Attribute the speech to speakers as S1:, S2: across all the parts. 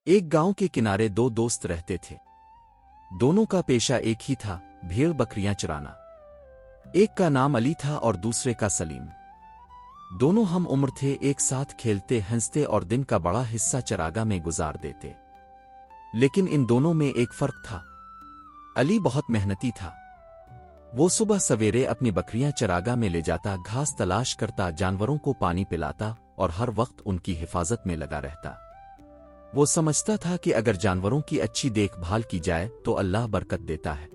S1: एक गांव के किनारे दो दोस्त रहते थे। दोनों का पेशा एक ही था, भेड़ बकरियां चराना। एक का नाम अली था और दूसरे का सलीम। दोनों हम उम्र थे, एक साथ खेलते हंसते और दिन का बड़ा हिस्सा चरागा में गुजार देते। लेकिन इन दोनों में एक फर्क था। अली बहुत मेहनती था। वो सुबह सवेरे अपनी बकरियां चरागा में ले जाता, घास तलाश करता, जानवरों को पानी पिलाता और हर वक्त उनकी हिफाजत में लगा रहता। वो समझता था कि अगर जानवरों की अच्छी देखभाल की जाए तो अल्लाह बरकत देता है।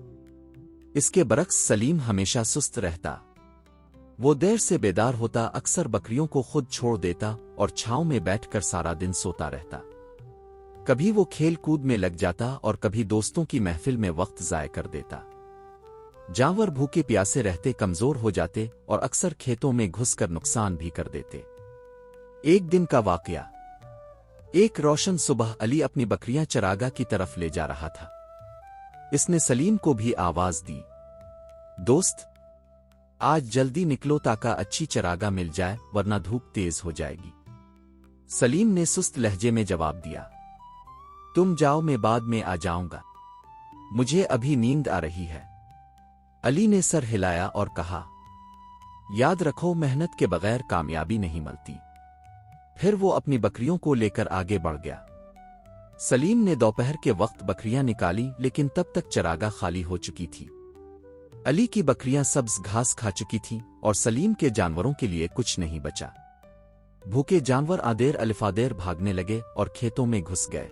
S1: इसके बरक्स सलीम हमेशा सुस्त रहता। वो देर से बेदार होता, अक्सर बकरियों को खुद छोड़ देता और छांव में बैठकर सारा दिन सोता रहता। कभी वो खेल कूद में लग जाता और कभी दोस्तों की महफिल में वक्त ज़ाय कर देता। जानवर भूखे प्यासे रहते, कमजोर हो जाते और अक्सर खेतों में घुसकर नुकसान भी कर देते। एक दिन का वाकया। एक रोशन सुबह अली अपनी बकरियां चरागा की तरफ ले जा रहा था। इसने सलीम को भी आवाज दी, दोस्त, आज जल्दी निकलो ताकि अच्छी चरागा मिल जाए, वरना धूप तेज हो जाएगी। सलीम ने सुस्त लहजे में जवाब दिया, तुम जाओ, मैं बाद में आ जाऊंगा, मुझे अभी नींद आ रही है। अली ने सर हिलाया और कहा, याद रखो, मेहनत के बगैर कामयाबी नहीं मिलती। फिर वो अपनी बकरियों को लेकर आगे बढ़ गया। सलीम ने दोपहर के वक्त बकरियां निकाली, लेकिन तब तक चरागा खाली हो चुकी थी। अली की बकरियां सब्ज घास खा चुकी थीं और सलीम के जानवरों के लिए कुछ नहीं बचा। भूखे जानवर आदेर अलिफादेर भागने लगे और खेतों में घुस गए।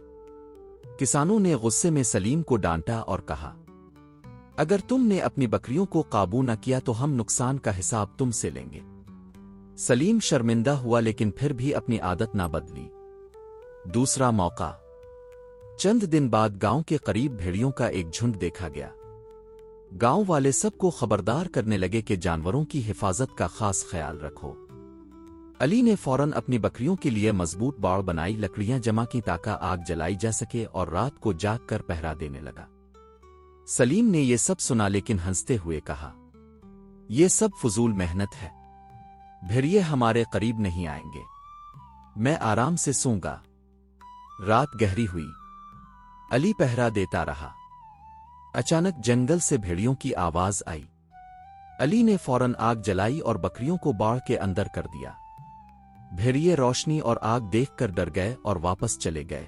S1: किसानों ने गुस्से में सलीम को डांटा और कहा, अगर तुमने अपनी बकरियों को काबू न किया तो हम नुकसान का हिसाब तुमसे लेंगे। सलीम शर्मिंदा हुआ, लेकिन फिर भी अपनी आदत ना बदली। दूसरा मौका। चंद दिन बाद गांव के करीब भेड़ियों का एक झुंड देखा गया। गांव वाले सबको खबरदार करने लगे कि जानवरों की हिफाजत का खास ख्याल रखो। अली ने फौरन अपनी बकरियों के लिए मजबूत बाड़ बनाई, लकड़ियां जमा की ताकि आग जलाई जा सके और रात को जाग कर पहरा देने लगा। सलीम ने यह सब सुना, लेकिन हंसते हुए कहा, यह सब फजूल मेहनत है, भेड़िए हमारे करीब नहीं आएंगे, मैं आराम से सोऊंगा। रात गहरी हुई। अली पहरा देता रहा। अचानक जंगल से भेड़ियों की आवाज आई। अली ने फौरन आग जलाई और बकरियों को बाड़ के अंदर कर दिया। भेड़िए रोशनी और आग देखकर डर गए और वापस चले गए।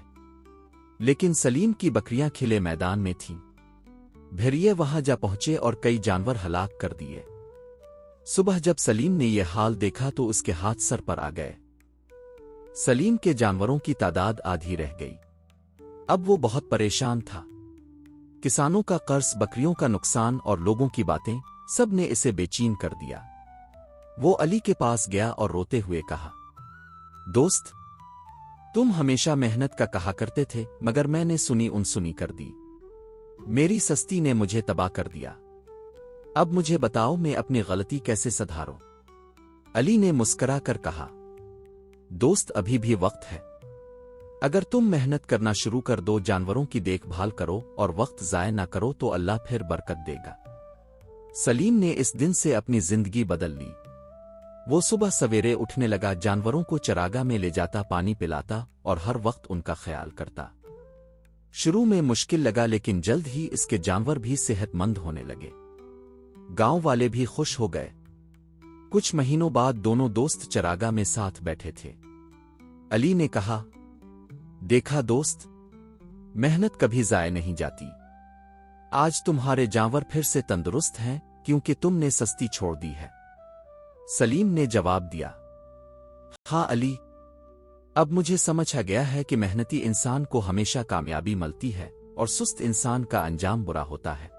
S1: लेकिन सलीम की बकरियां खिले मैदान में थीं। भेड़िए वहां जा पहुंचे और कई जानवर हलाक कर दिए। सुबह जब सलीम ने यह हाल देखा तो उसके हाथ सर पर आ गए। सलीम के जानवरों की तादाद आधी रह गई। अब वो बहुत परेशान था। किसानों का कर्ज, बकरियों का नुकसान और लोगों की बातें, सब ने इसे बेचैन कर दिया। वो अली के पास गया और रोते हुए कहा, दोस्त, तुम हमेशा मेहनत का कहा करते थे, मगर मैंने सुनी अनसुनी कर दी। मेरी सस्ती ने मुझे तबाह कर दिया। अब मुझे बताओ, मैं अपनी गलती कैसे सुधारूं? अली ने मुस्करा कर कहा, दोस्त, अभी भी वक्त है। अगर तुम मेहनत करना शुरू कर दो, जानवरों की देखभाल करो और वक्त ज़ाय ना करो, तो अल्लाह फिर बरकत देगा। सलीम ने इस दिन से अपनी जिंदगी बदल ली। वो सुबह सवेरे उठने लगा, जानवरों को चरागा में ले जाता, पानी पिलाता और हर वक्त उनका ख्याल करता। शुरू में मुश्किल लगा, लेकिन जल्द ही इसके जानवर भी सेहतमंद होने लगे। गांव वाले भी खुश हो गए। कुछ महीनों बाद दोनों दोस्त चरागा में साथ बैठे थे। अली ने कहा, देखा दोस्त, मेहनत कभी ज़ाय नहीं जाती। आज तुम्हारे जानवर फिर से तंदुरुस्त हैं क्योंकि तुमने सस्ती छोड़ दी है। सलीम ने जवाब दिया, हाँ अली, अब मुझे समझ आ गया है कि मेहनती इंसान को हमेशा कामयाबी मिलती है और सुस्त इंसान का अंजाम बुरा होता है।